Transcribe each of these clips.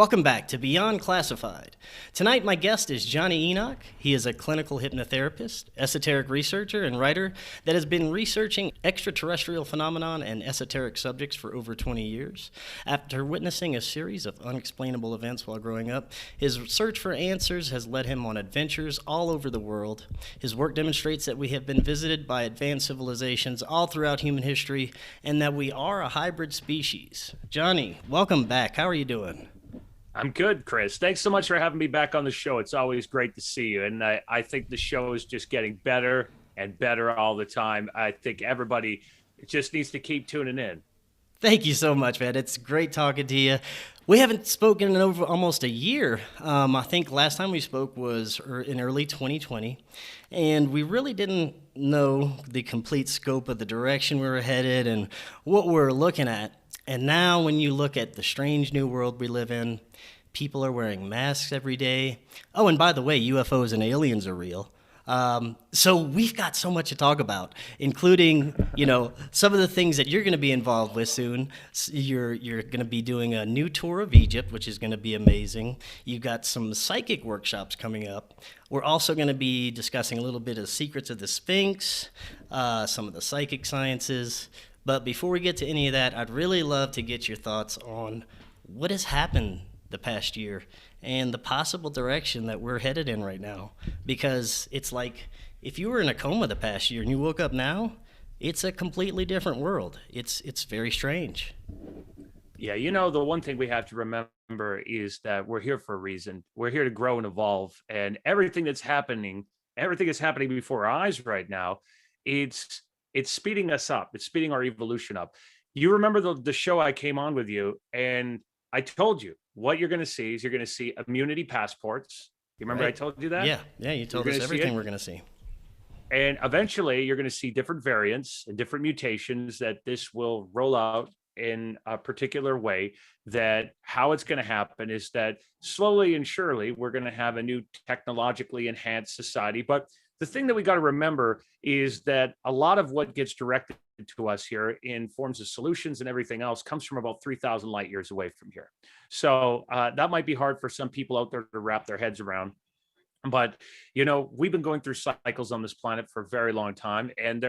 Welcome back to Beyond Classified. Tonight, my guest is Jonny Enoch. He is a clinical hypnotherapist, esoteric researcher, and writer that has been researching extraterrestrial phenomenon and esoteric subjects for over 20 years. After witnessing a series of unexplainable events while growing up, his search for answers has led him on adventures all over the world. His work demonstrates that we have been visited by advanced civilizations all throughout human history and that we are a hybrid species. Jonny, welcome back. How are you doing? I'm good, Chris. Thanks so much for having me back on the show. It's always great to see you. And I think the show is just getting better and better all the time. I think everybody just needs to keep tuning in. Thank you so much, man. It's great talking to you. We haven't spoken in over almost a year. I think last time we spoke was in early 2020, and we really didn't know the complete scope of the direction we were headed and what we were looking at. And now when you look at the strange new world we live in, people are wearing masks every day. Oh, and by the way, UFOs and aliens are real. So we've got so much to talk about, including, some of the things that you're going to be involved with soon. You're going to be doing a new tour of Egypt, which is going to be amazing. You've got some psychic workshops coming up. We're also going to be discussing a little bit of secrets of the Sphinx, some of the psychic sciences. But before we get to any of that, I'd really love to get your thoughts on what has happened the past year and the possible direction that we're headed in right now. Because it's like if you were in a coma the past year and you woke up now, it's a completely different world. It's very strange. Yeah, the one thing we have to remember is that we're here for a reason. We're here to grow and evolve. And everything that's happening before our eyes right now, it's speeding us up. It's speeding our evolution up. You remember the show I came on with you, and I told you what you're going to see is you're going to see immunity passports. You remember I told you that? Yeah, you told us everything we're going to see. And eventually you're going to see different variants and different mutations that this will roll out in a particular way. That how it's going to happen is that slowly and surely we're going to have a new technologically enhanced society. But the thing that we got to remember is that a lot of what gets directed to us here in forms of solutions and everything else comes from about 3,000 light years away from here. So that might be hard for some people out there to wrap their heads around. But, we've been going through cycles on this planet for a very long time, and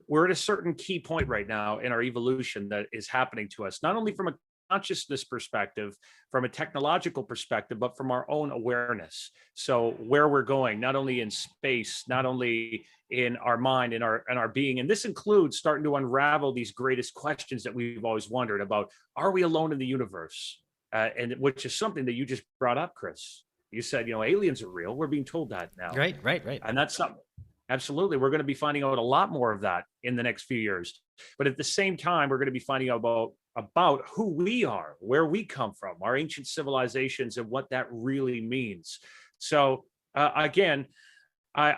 we're at a certain key point right now in our evolution that is happening to us, not only from a consciousness perspective, from a technological perspective, but from our own awareness. So where we're going, not only in space, not only in our mind and our being, and this includes starting to unravel these greatest questions that we've always wondered about: are we alone in the universe? And which is something that you just brought up, Chris. You said, aliens are real. We're being told that now. Right. And that's something. Absolutely. We're going to be finding out a lot more of that in the next few years. But at the same time, we're going to be finding out about who we are, where we come from, our ancient civilizations, and what that really means. So again,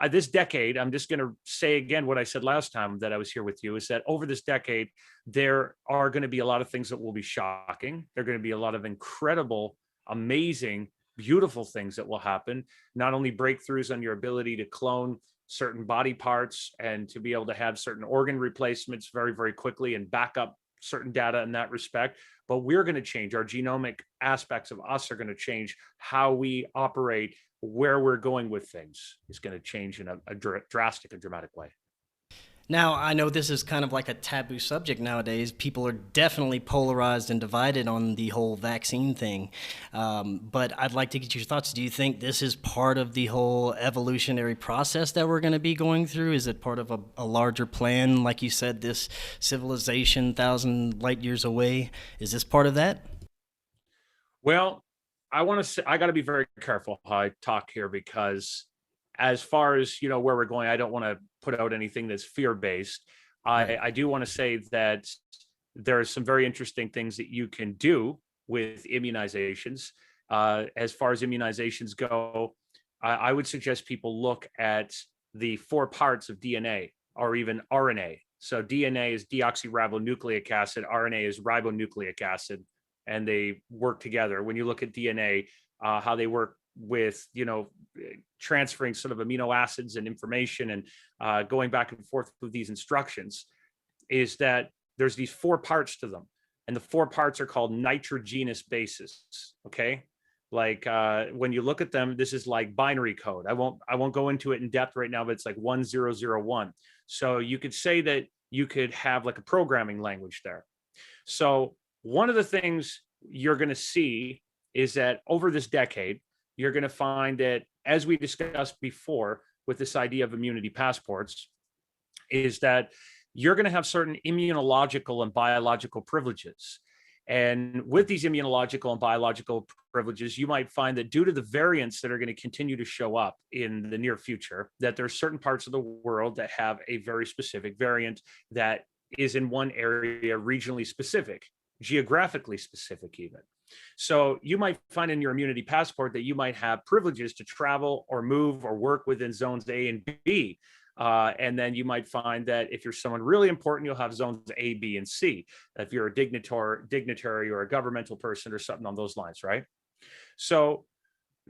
this decade, I'm just going to say again what I said last time that I was here with you, is that over this decade, there are going to be a lot of things that will be shocking. There are going to be a lot of incredible, amazing, beautiful things that will happen. Not only breakthroughs on your ability to clone certain body parts and to be able to have certain organ replacements very, very quickly and back up certain data in that respect, but we're going to change. Our genomic aspects of us are going to change. How we operate, where we're going with things is going to change in a drastic and dramatic way. Now, I know this is kind of like a taboo subject nowadays. People are definitely polarized and divided on the whole vaccine thing. But I'd like to get your thoughts. Do you think this is part of the whole evolutionary process that we're going to be going through? Is it part of a larger plan? Like you said, this civilization 1,000 light years away, is this part of that? Well, I want to say, I got to be very careful how I talk here, because as far as where we're going, I don't want to put out anything that's fear-based. Right. I do want to say that there are some very interesting things that you can do with immunizations. As far as immunizations go, I would suggest people look at the 4 parts of DNA or even RNA. So DNA is deoxyribonucleic acid, RNA is ribonucleic acid, and they work together. When you look at DNA, how they work with transferring sort of amino acids and information and going back and forth with these instructions, is that there's these 4 parts to them. and the 4 parts are called nitrogenous bases. Okay. Like when you look at them, this is like binary code. I won't go into it in depth right now, but it's like 1001. So you could say that you could have like a programming language there. So one of the things you're going to see is that over this decade, you're going to find that, as we discussed before with this idea of immunity passports, is that you're going to have certain immunological and biological privileges. And with these immunological and biological privileges, you might find that due to the variants that are going to continue to show up in the near future, that there's certain parts of the world that have a very specific variant that is in one area regionally specific, geographically specific even. So you might find in your immunity passport that you might have privileges to travel or move or work within zones A and B. And then you might find that if you're someone really important, you'll have zones A, B, and C. If you're a dignitary or a governmental person or something on those lines, right? So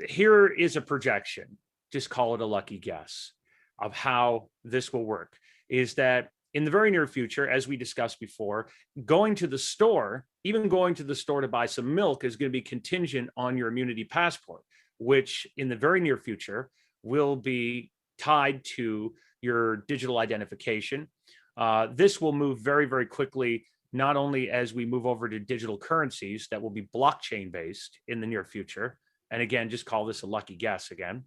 here is a projection, just call it a lucky guess, of how this will work, is that in the very near future, as we discussed before, going to the store, even going to the store to buy some milk, is going to be contingent on your immunity passport, which in the very near future will be tied to your digital identification. This will move very, very quickly, not only as we move over to digital currencies that will be blockchain based in the near future. And again, just call this a lucky guess again,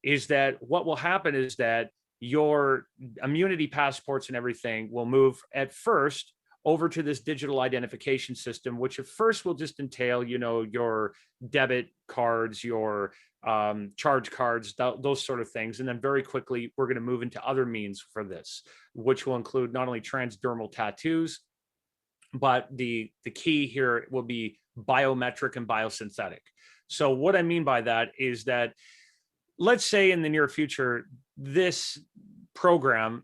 is that what will happen is that your immunity passports and everything will move at first over to this digital identification system, which at first will just entail, your debit cards, your charge cards, those sort of things. And then very quickly, we're going to move into other means for this, which will include not only transdermal tattoos, but the key here will be biometric and biosynthetic. So what I mean by that is that, let's say in the near future, this program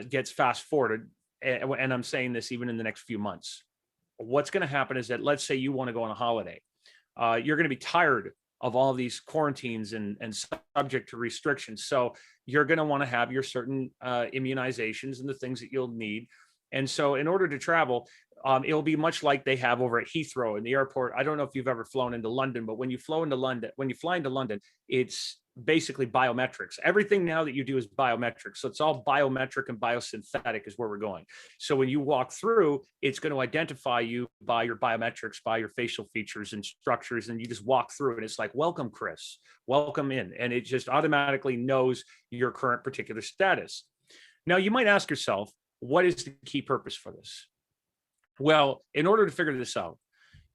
gets fast forwarded, and I'm saying this even in the next few months. What's going to happen is that, let's say you want to go on a holiday. You're going to be tired of all of these quarantines and subject to restrictions. So you're going to want to have your certain immunizations and the things that you'll need. And so in order to travel, it'll be much like they have over at Heathrow in the airport. I don't know if you've ever flown into London, but when you fly into London, it's basically biometrics. Everything now that you do is biometrics. So it's all biometric and biosynthetic is where we're going. So when you walk through, it's going to identify you by your biometrics, by your facial features and structures. And you just walk through and it's like, welcome, Chris, welcome in. And it just automatically knows your current particular status. Now, you might ask yourself, what is the key purpose for this? Well, in order to figure this out,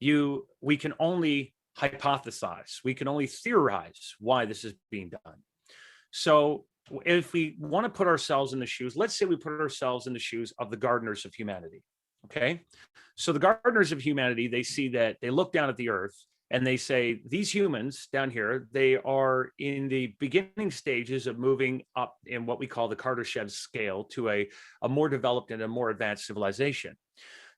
we can only hypothesize, we can only theorize why this is being done. So if we want to put ourselves in the shoes, let's say we put ourselves in the shoes of the gardeners of humanity. Okay. So the gardeners of humanity, they see that, they look down at the earth and they say, these humans down here, they are in the beginning stages of moving up in what we call the Kardashev scale to a more developed and a more advanced civilization.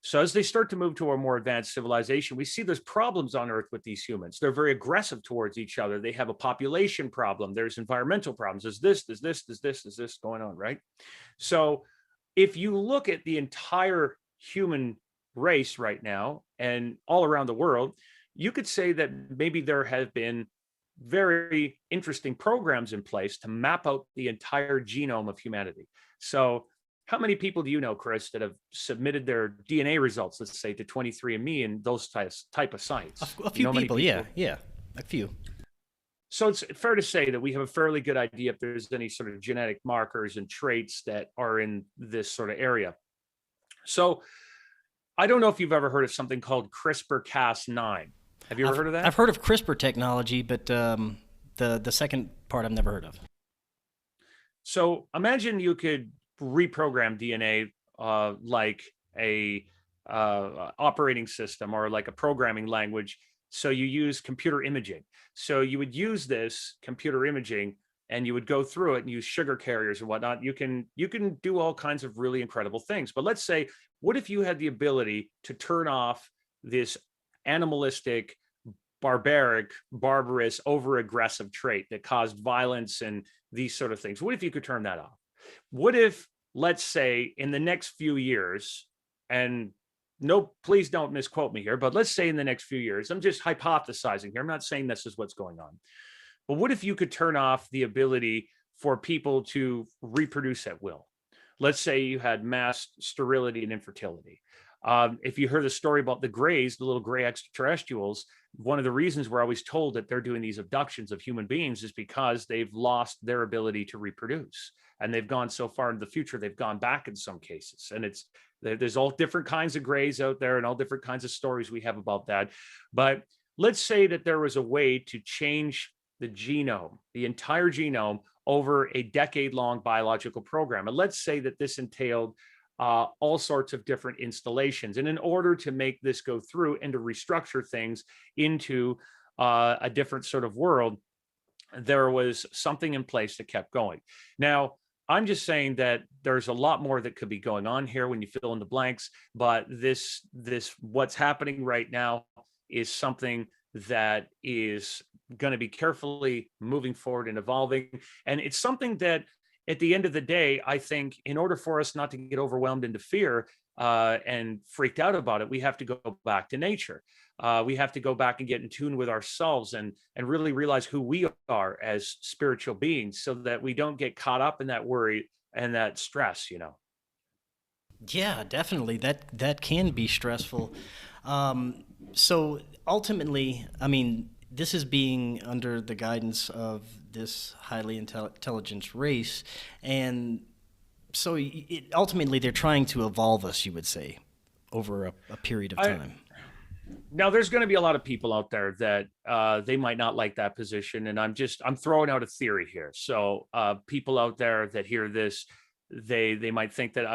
So as they start to move to a more advanced civilization, we see there's problems on Earth with these humans. They're very aggressive towards each other. They have a population problem. There's environmental problems. There's this going on, right? So if you look at the entire human race right now and all around the world, you could say that maybe there have been very interesting programs in place to map out the entire genome of humanity. So how many people do you know, Chris, that have submitted their DNA results, let's say, to 23andMe and those type of sites? A few people, yeah, a few. So it's fair to say that we have a fairly good idea if there's any sort of genetic markers and traits that are in this sort of area. So I don't know if you've ever heard of something called CRISPR-Cas9. Have you ever heard of that? I've heard of CRISPR technology, but the second part I've never heard of. So imagine you could reprogram DNA like a operating system or like a programming language. So you use computer imaging. So you would use this computer imaging and you would go through it and use sugar carriers and whatnot. You can do all kinds of really incredible things. But let's say, what if you had the ability to turn off this animalistic, barbaric, barbarous, over-aggressive trait that caused violence and these sort of things? What if you could turn that off? What if, let's say, in the next few years, and no, please don't misquote me here, but let's say in the next few years, I'm just hypothesizing here. I'm not saying this is what's going on. But what if you could turn off the ability for people to reproduce at will? Let's say you had mass sterility and infertility. If you heard the story about the grays, the little gray extraterrestrials, one of the reasons we're always told that they're doing these abductions of human beings is because they've lost their ability to reproduce. And they've gone so far into the future, they've gone back in some cases. And there's all different kinds of grays out there and all different kinds of stories we have about that. But let's say that there was a way to change the genome, the entire genome, over a decade-long biological program. And let's say that this entailed all sorts of different installations. And in order to make this go through and to restructure things into a different sort of world, there was something in place that kept going. Now, I'm just saying that there's a lot more that could be going on here when you fill in the blanks, but this what's happening right now is something that is going to be carefully moving forward and evolving. And it's something that at the end of the day, I think in order for us not to get overwhelmed into fear and freaked out about it, we have to go back to nature. We have to go back and get in tune with ourselves and really realize who we are as spiritual beings so that we don't get caught up in that worry and that stress, you know. Yeah, definitely. That can be stressful. So ultimately, I mean, this is being under the guidance of this highly intelligent race, and so ultimately they're trying to evolve us, you would say, over a period of time. Now, there's going to be a lot of people out there that they might not like that position, and I'm throwing out a theory here. So people out there that hear this, they might think that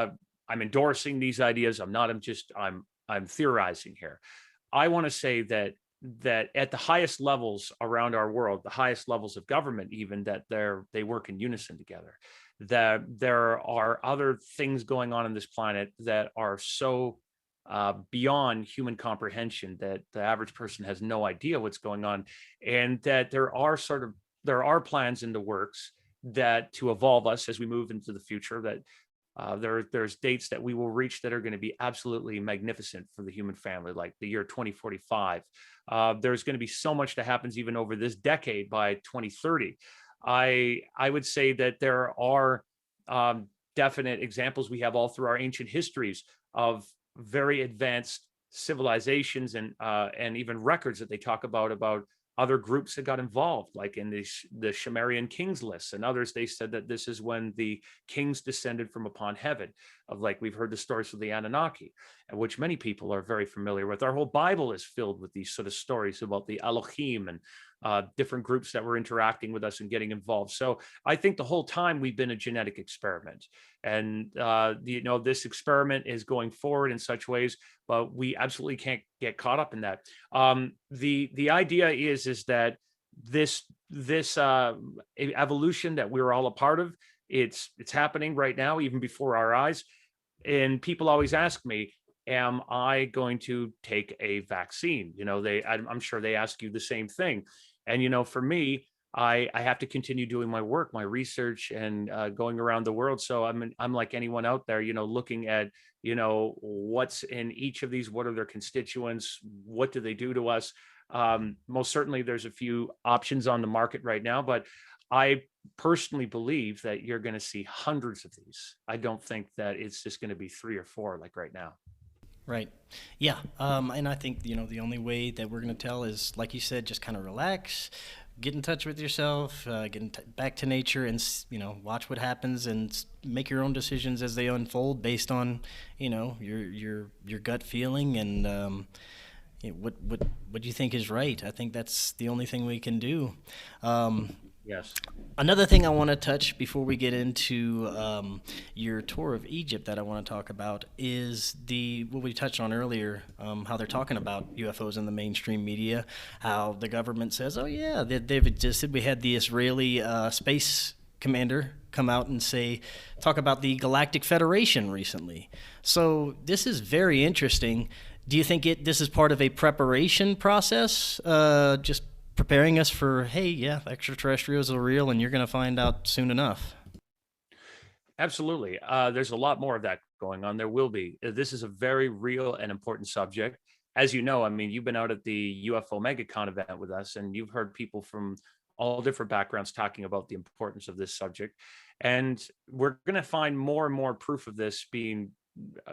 I'm endorsing these ideas. I'm not. I'm theorizing here. I want to say that at the highest levels around our world, the highest levels of government, even, that they work in unison together. That there are other things going on this planet that are so beyond human comprehension that the average person has no idea what's going on, and that there are plans in the works that to evolve us as we move into the future. That there's dates that we will reach that are going to be absolutely magnificent for the human family, like the year 2045. There's going to be so much that happens even over this decade by 2030. I would say that there are definite examples we have all through our ancient histories of very advanced civilizations and even records that they talk about other groups that got involved, like in the Sumerian kings lists and others. They said that this is when the kings descended from upon heaven. Of, like, we've heard the stories of the Anunnaki, which many people are very familiar with. Our whole Bible is filled with these sort of stories about the Elohim and different groups that were interacting with us and getting involved. So I think the whole time we've been a genetic experiment, and this experiment is going forward in such ways, but we absolutely can't get caught up in that. The idea is that this evolution that we're all a part of, it's happening right now, even before our eyes. And people always ask me, am I going to take a vaccine? I'm sure they ask you the same thing. And for me, I have to continue doing my work, my research, and going around the world. So I'm like anyone out there, looking at what's in each of these, what are their constituents, what do they do to us. Most certainly, there's a few options on the market right now, but I personally believe that you're going to see hundreds of these. I don't think that it's just going to be 3 or 4 like right now. Right. Yeah. And I think, the only way that we're going to tell is, like you said, just kind of relax, get in touch with yourself, back to nature, and, watch what happens and make your own decisions as they unfold based on, your gut feeling and what you think is right. I think that's the only thing we can do. Yes. Another thing I want to touch before we get into your tour of Egypt that I want to talk about is what we touched on earlier, how they're talking about UFOs in the mainstream media, how the government says, oh yeah, they've existed. We had the Israeli space commander come out and talk about the Galactic Federation recently. So this is very interesting. Do you think this is part of a preparation process, just preparing us for, hey, yeah, extraterrestrials are real and you're going to find out soon enough? Absolutely. There's a lot more of that going on. There will be. This is a very real and important subject. As you know, I mean, you've been out at the UFO MegaCon event with us, and you've heard people from all different backgrounds talking about the importance of this subject. And we're going to find more and more proof of this being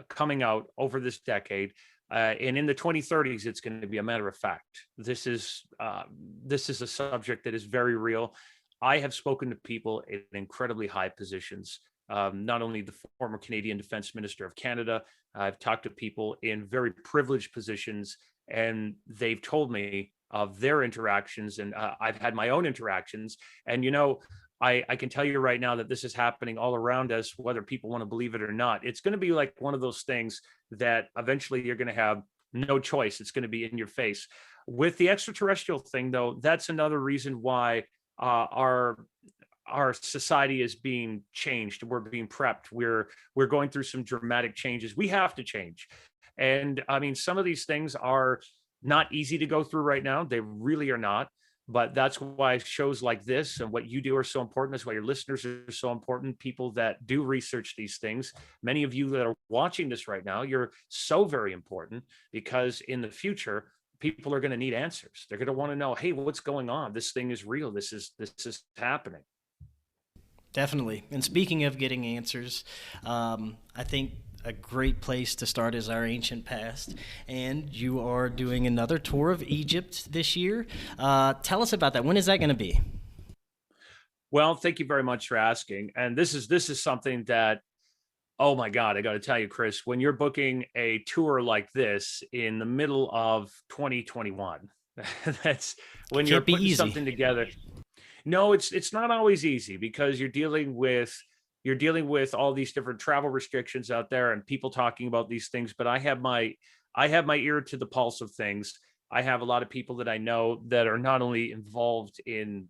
coming out over this decade. And in the 2030s, it's going to be a matter of fact. This is a subject that is very real. I have spoken to people in incredibly high positions, not only the former Canadian Defense Minister of Canada, I've talked to people in very privileged positions, and they've told me of their interactions, and I've had my own interactions. And, I can tell you right now that this is happening all around us, whether people want to believe it or not. It's going to be like one of those things that eventually you're going to have no choice. It's going to be in your face. With the extraterrestrial thing, though, that's another reason why our society is being changed. We're being prepped. We're going through some dramatic changes. We have to change. And I mean, some of these things are not easy to go through right now. They really are not. But that's why shows like this and what you do are so important. That's why your listeners are so important. People that do research these things. Many of you that are watching this right now, you're so very important, because in the future, people are going to need answers. They're going to want to know, hey, what's going on? This thing is real. This is happening. Definitely. And speaking of getting answers, I think a great place to start is our ancient past. And you are doing another tour of Egypt this year. Tell us about that. When is that going to be? Well, thank you very much for asking. And this is something that, oh my God, I got to tell you, Chris, when you're booking a tour like this in the middle of 2021, that's when you're putting something together. No, it's not always easy, because you're dealing with all these different travel restrictions out there and people talking about these things. But I have my ear to the pulse of things. I have a lot of people that I know that are not only involved in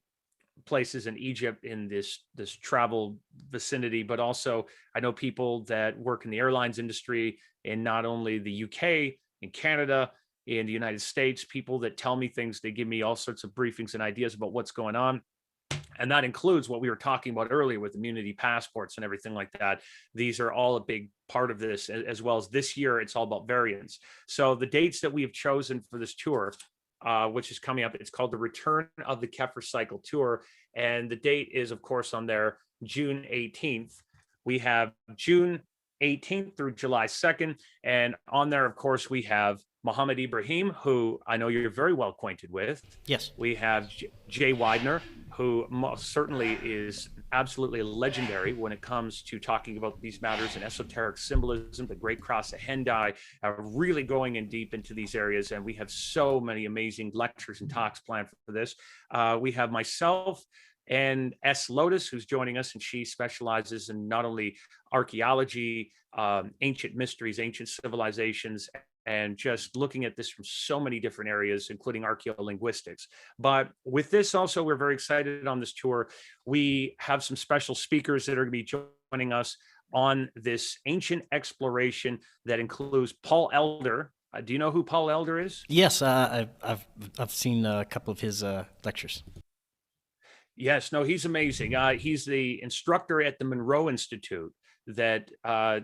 places in Egypt in this travel vicinity, but also I know people that work in the airlines industry in not only the UK, in Canada, in the United States, people that tell me things. They give me all sorts of briefings and ideas about what's going on. And that includes what we were talking about earlier with immunity passports and everything like that. These are all a big part of this, as well as this year, it's all about variants. So the dates that we have chosen for this tour, which is coming up, it's called the Return of the Kepler Cycle Tour. And the date is, of course, on there, June 18th. We have June 18th through July 2nd. And on there, of course, we have Mohammed Ibrahim, who I know you're very well acquainted with. Yes. We have Jay Widener, who most certainly is absolutely legendary when it comes to talking about these matters and esoteric symbolism, the Great Cross of Hendai, really going in deep into these areas. And we have so many amazing lectures and talks planned for this. We have myself and S. Lotus, who's joining us, and she specializes in not only archaeology, ancient mysteries, ancient civilizations, and just looking at this from so many different areas, including archaeolinguistics. But with this also, we're very excited on this tour. We have some special speakers that are going to be joining us on this ancient exploration that includes Paul Elder. Do you know who Paul Elder is? Yes, I've seen a couple of his lectures. Yes, no, he's amazing. He's the instructor at the Monroe Institute that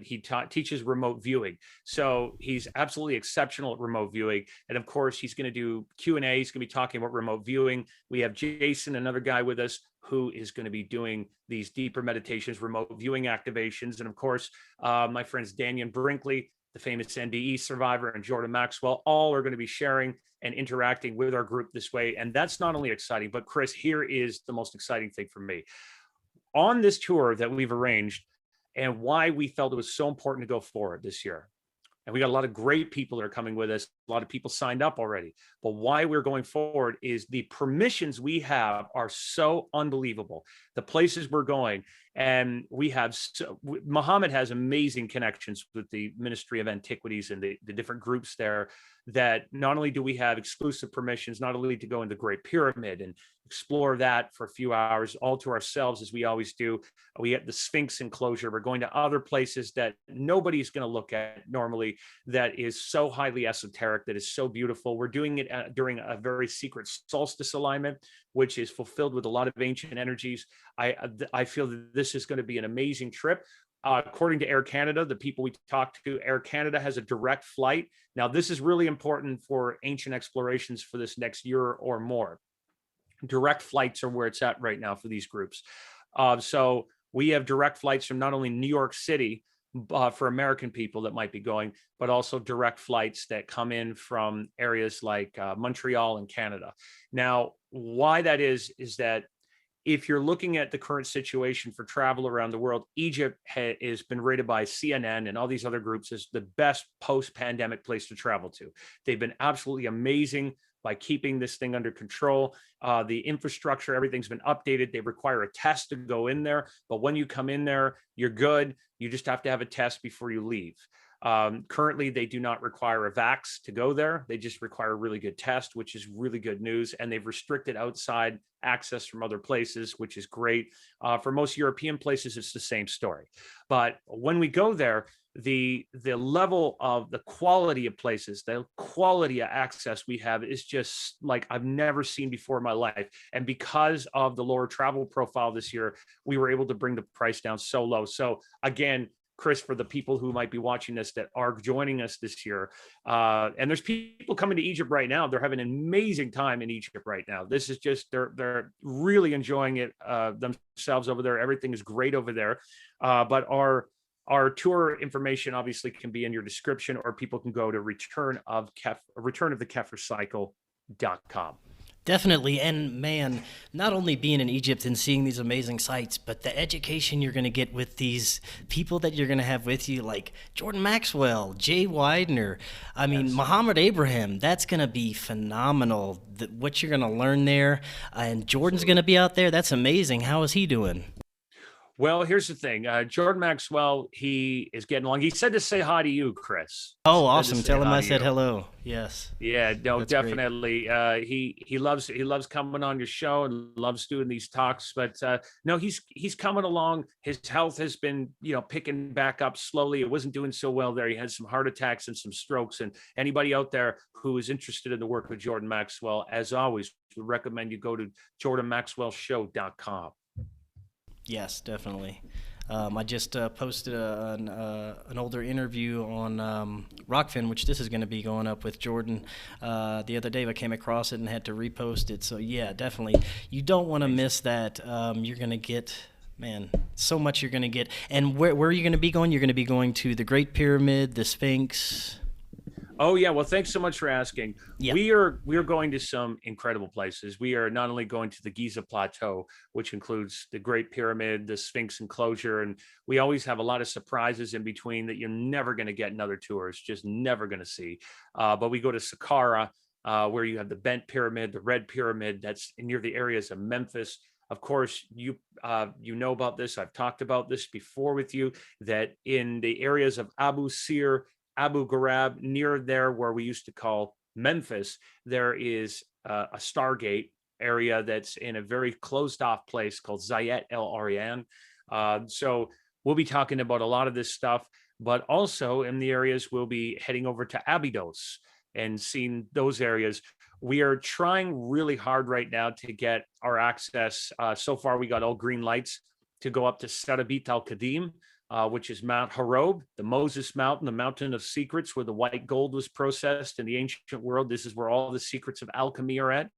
he teaches remote viewing. So he's absolutely exceptional at remote viewing. And of course, he's going to do Q&A. He's going to be talking about remote viewing. We have Jason, another guy with us, who is going to be doing these deeper meditations, remote viewing activations. And of course, my friends Daniel Brinkley, the famous NDE survivor, and Jordan Maxwell, all are going to be sharing and interacting with our group this way. And that's not only exciting, but Chris, here is the most exciting thing for me. On this tour that we've arranged, and why we felt it was so important to go forward this year. And we got a lot of great people that are coming with us. A lot of people signed up already. But why we're going forward is the permissions we have are so unbelievable. The places we're going. And we have, Muhammad has amazing connections with the Ministry of Antiquities and the different groups there, that not only do we have exclusive permissions, not only to go in the Great Pyramid and explore that for a few hours all to ourselves, as we always do. We have the Sphinx enclosure. We're going to other places that nobody's going to look at normally, that is so highly esoteric, that is so beautiful. We're doing it during a very secret solstice alignment, which is fulfilled with a lot of ancient energies. I feel that this is going to be an amazing trip. according to Air Canada, the people we talked to, Air Canada has a direct flight. Now, this is really important for ancient explorations for this next year or more. Direct flights are where it's at right now for these groups. So we have direct flights from not only New York City for American people that might be going, but also direct flights that come in from areas like Montreal and Canada. Now, why that is that if you're looking at the current situation for travel around the world, Egypt has been rated by CNN and all these other groups as the best post-pandemic place to travel to. They've been absolutely amazing by keeping this thing under control. The infrastructure, everything's been updated. They require a test to go in there, but when you come in there, you're good. You just have to have a test before you leave. Currently, they do not require a vax to go there. They just require a really good test, which is really good news. And they've restricted outside access from other places, which is great. For most European places, it's the same story. But when we go there, the level of the quality of places, the quality of access we have is just like I've never seen before in my life. And because of the lower travel profile this year, we were able to bring the price down so low. So again, Chris, for the people who might be watching this that are joining us this year, and there's people coming to Egypt right now. They're having an amazing time in Egypt right now. This is just they're really enjoying it themselves over there. Everything is great over there. But our tour information obviously can be in your description, or people can go to returnofthekephercycle.com. Definitely. And man, not only being in Egypt and seeing these amazing sights, but the education you're going to get with these people that you're going to have with you, like Jordan Maxwell, Jay Widener, I mean, Muhammad Abraham, that's going to be phenomenal. What you're going to learn there. And Jordan's going to be out there. That's amazing. How is he doing? Well, here's the thing. Jordan Maxwell, he is getting along. He said to say hi to you, Chris. Oh, awesome. Tell him I said hello. Yes. Yeah, no, That's definitely. He loves coming on your show and loves doing these talks. But no, he's coming along. His health has been, picking back up slowly. It wasn't doing so well there. He had some heart attacks and some strokes. And anybody out there who is interested in the work of Jordan Maxwell, as always, we recommend you go to jordanmaxwellshow.com. Yes, definitely. I just posted an older interview on Rokfin, which this is going to be going up with Jordan the other day. I came across it and had to repost it. So, yeah, definitely. You don't want to miss that. You're going to get, man, so much you're going to get. And where are you going to be going? You're going to be going to the Great Pyramid, the Sphinx. Oh yeah, well, thanks so much for asking. Yeah. We are going to some incredible places. We are not only going to the Giza Plateau, which includes the Great Pyramid, the Sphinx enclosure, and we always have a lot of surprises in between that you're never going to get in other tours, just never going to see. But we go to Saqqara, where you have the Bent Pyramid, the Red Pyramid, that's near the areas of Memphis. Of course, you know about this. I've talked about this before with you, that in the areas of Abu Sir, Abu Ghurab, near there where we used to call Memphis, there is a Stargate area that's in a very closed off place called Zayat El Arian. So we'll be talking about a lot of this stuff, but also in the areas we'll be heading over to Abydos and seeing those areas. We are trying really hard right now to get our access. So far, we got all green lights to go up to Sarabit al-Qadim, which is Mount Harob, the Moses Mountain, the mountain of secrets where the white gold was processed in the ancient world. This is where all the secrets of alchemy are at.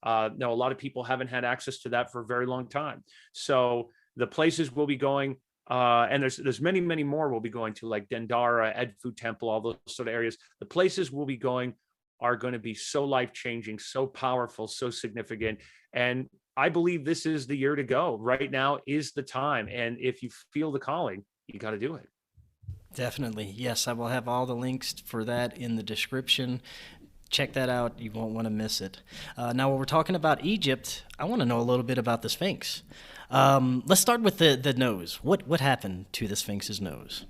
Now, a lot of people haven't had access to that for a very long time. So the places we'll be going, and there's many, many more we'll be going to, like Dendara, Edfu Temple, all those sort of areas. The places we'll be going are going to be so life-changing, so powerful, so significant. And I believe this is the year to go. Right now is the time. And if you feel the calling, you got to do it. Definitely. Yes, I will have all the links for that in the description. Check that out. You won't want to miss it. Now, when we're talking about Egypt, I want to know a little bit about the Sphinx. Let's start with the nose. What happened to the Sphinx's nose?